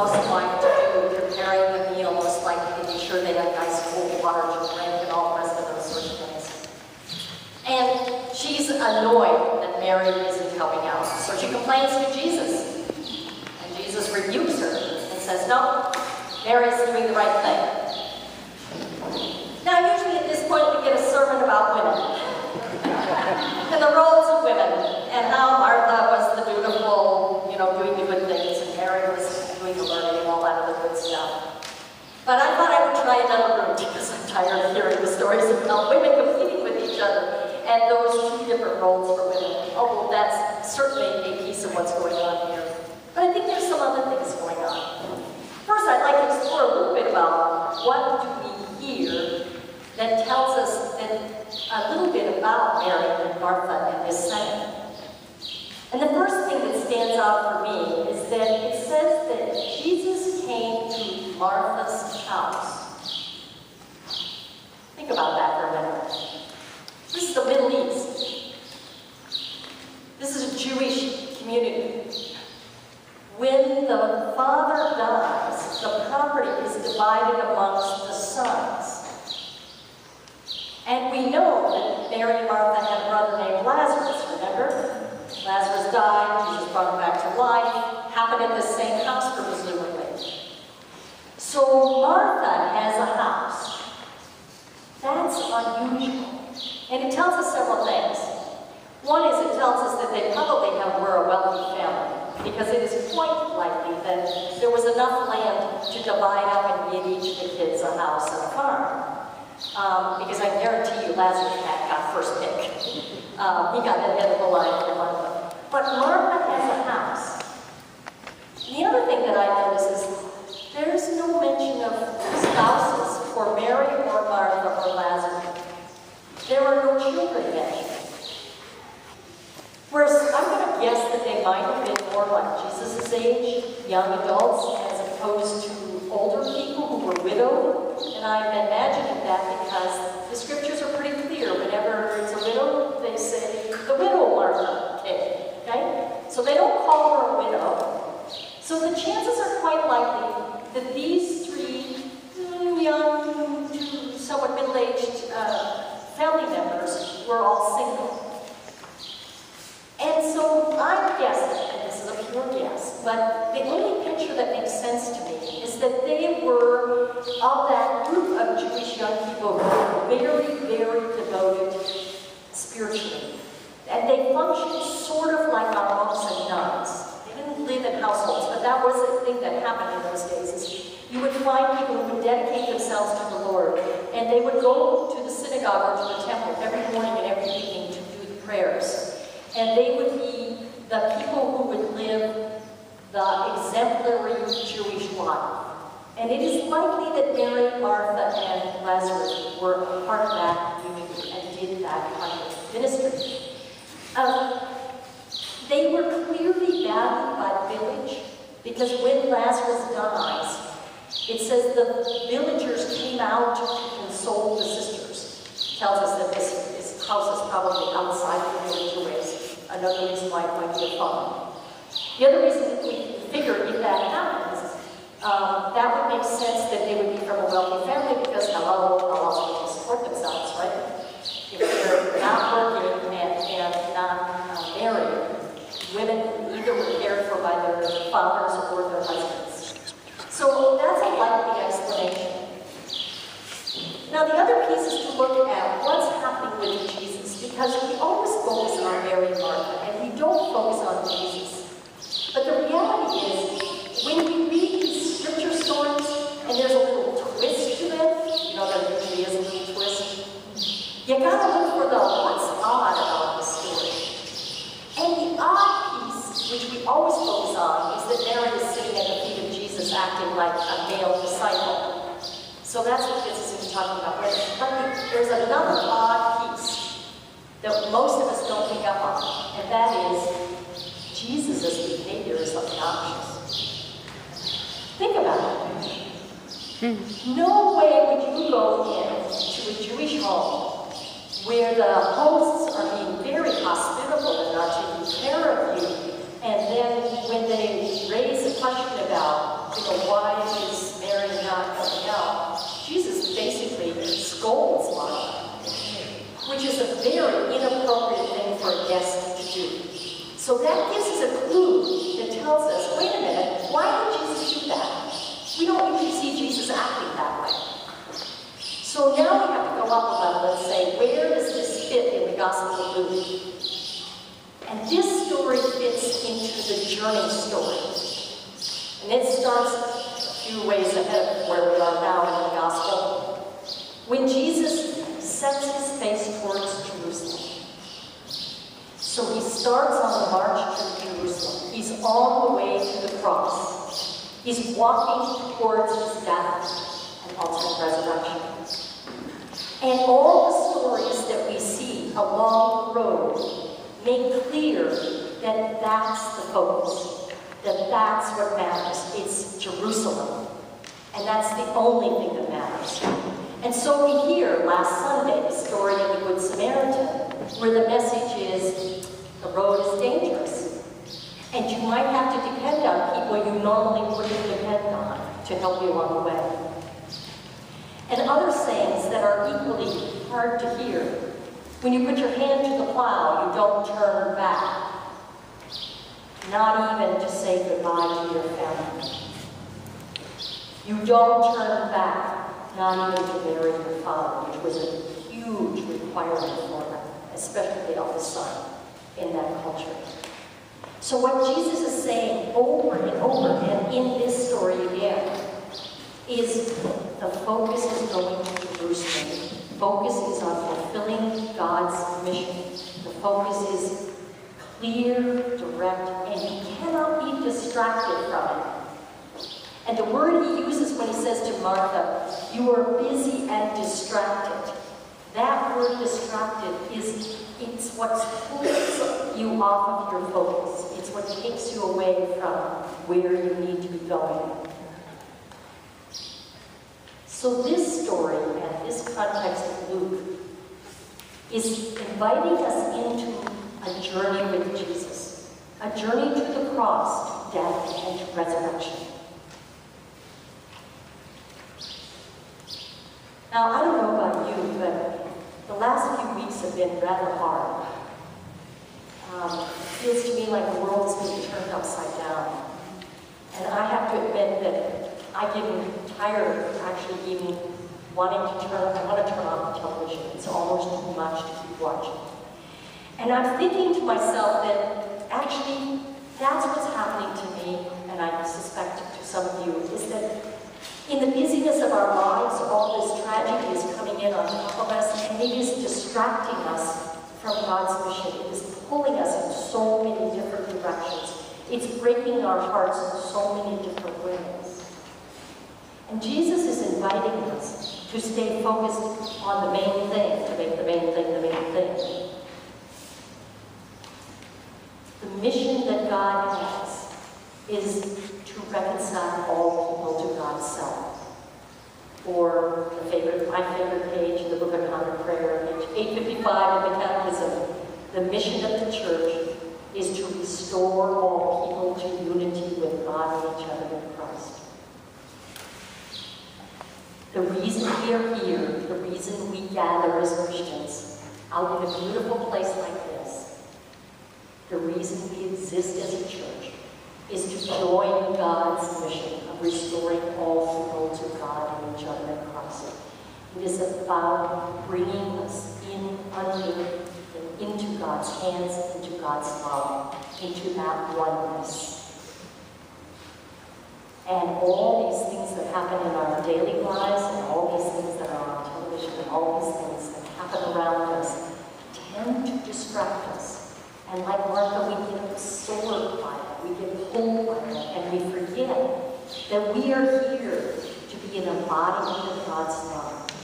housewife to do, preparing the meal, most likely making sure they have nice cold water to drink and all the rest of those sorts of things. And she's annoyed that Mary isn't helping out. So she complains to Jesus. And Jesus rebukes her and says, no, Mary's doing the right thing. Now, usually at this point, we get a sermon about women. And the roles of women. And how Martha was the dutiful, doing the good things. And Mary was doing the learning and all that other good stuff. But I thought I would try another route because I'm tired of hearing the stories about women competing with each other. And those two different roles for women. Although that's certainly a piece of what's going on here. But I think there's some other things going on. First, I'd like to explore a little bit about what do we hear that tells us a little bit about Mary and Martha in this setting. And the first thing that stands out for me is that it says that Jesus came to Martha's house. Think about that for a minute. This is the Middle East. This is a Jewish community. When the father dies, the property is divided amongst the sons. And we know that Mary and Martha had a brother named Lazarus, remember? Lazarus died, Jesus brought him back to life, happened at the same house, presumably. So Martha has a house. That's unusual. And it tells us several things. One is it tells us that they probably were a wealthy family, because it is quite likely that there was enough land to divide up and give each of the kids a house and a farm. Because I guarantee you Lazarus got first pick. He got the head of the line for Martha. But Martha has a house. And the other thing that I notice is there's no mention of spouses for Mary or Martha or Lazarus. There are no children mentioned. Whereas I'm going to guess that they might have been more like Jesus' age, young adults, as opposed to older people who were widowed. And I'm imagining that because the scriptures are pretty clear. Whenever it's a widow, they say, the widow Martha came. Okay? So they don't call her a widow. So the chances are quite likely that these three young to somewhat middle-aged family members were all single. And so I'm guessing, and this is a pure guess, but the only picture that makes sense to me is that they were of that group of Jewish young people who were very, very devoted spiritually. And they functioned sort of like our monks and nuns. They didn't live in households, but that was the thing that happened in those days. Is you would find people who would dedicate themselves to the Lord, and they would go to the synagogue or to the temple every morning and every evening to do the prayers. And they would be the people who would live the exemplary Jewish life. And it is likely that Mary, Martha, and Lazarus were a part of that community and did that kind of ministry. They were clearly valued by the village, because when Lazarus dies, it says the villagers came out to console the sisters. It tells us that this house is probably outside the village a ways. Another reason why it might be a farm. The other reason that we figure if that happens, that would make sense that they would be from a wealthy family, because hello, how else would they support themselves, right? If they're not working and not married, women either were cared for by their fathers or their husbands. So that's a likely explanation. Now the other piece is to look at what's happening with Jesus, because we always focus on Mary and Martha, and we don't focus on Jesus. But the reality is, when we read these scripture stories, and there's a little twist to them, there usually is a little twist, you gotta look for the what's odd about this story. And the odd piece, which we always focus on, is that Mary is sitting at the feet of Jesus acting like a male disciple. So that's what this is talking about. But there's another odd piece that most of us don't pick up on, and that is Jesus' behavior is obnoxious. Think about it. No way would you go into a Jewish home where the hosts are being very hospitable and are taking care of you, and then when they raise a question about Luke. And this story fits into the journey story. And it starts a few ways ahead of where we are now in the gospel. When Jesus sets his face towards Jerusalem. So he starts on the march to Jerusalem. He's on the way to the cross. He's walking towards his death and ultimate resurrection. And all the stories that we see along the road make clear that that's the focus, that that's what matters. It's Jerusalem. And that's the only thing that matters. And so we hear last Sunday the story of the Good Samaritan, where the message is the road is dangerous. And you might have to depend on people you normally wouldn't depend on to help you along the way. And other sayings that are equally hard to hear. When you put your hand to the plow, you don't turn back. Not even to say goodbye to your family. You don't turn back, not even to bury your father, which was a huge requirement for them, especially of the son in that culture. So what Jesus is saying over and over, and in this story again, is the focus is going to Jerusalem. The focus is on fulfilling God's mission. The focus is clear, direct, and you cannot be distracted from it. And the word he uses when he says to Martha, you are busy and distracted. That word distracted it's what pulls you off of your focus. It's what takes you away from where you need to be going. So this story and this context of Luke is inviting us into a journey with Jesus, a journey to the cross, death, and to resurrection. Now, I don't know about you, but the last few weeks have been rather hard. It feels to me like the world is being turned upside down. And I have to admit that I get tired of actually even wanting to I want to turn off the television. It's almost too much to keep watching. And I'm thinking to myself that actually that's what's happening to me, and I suspect to some of you, is that in the busyness of our lives, all this tragedy is coming in on top of us, and it is distracting us from God's mission. It is pulling us in so many different directions. It's breaking our hearts in so many different ways. And Jesus is inviting us to stay focused on the main thing, to make the main thing the main thing. The mission that God has is to reconcile all people to God's self. Or my favorite page in the Book of Common Prayer, page 855 of the Catechism, the mission of the Church is to restore all people to unity with God and each other in Christ. The reason we are here, the reason we gather as Christians out in a beautiful place like this, the reason we exist as a church is to join God's mission of restoring all people to God and each other in Christ. It is about bringing us in into God's hands, into God's love, into that oneness. And all these things that happen in our daily lives, and all these things that are on television, and all these things that happen around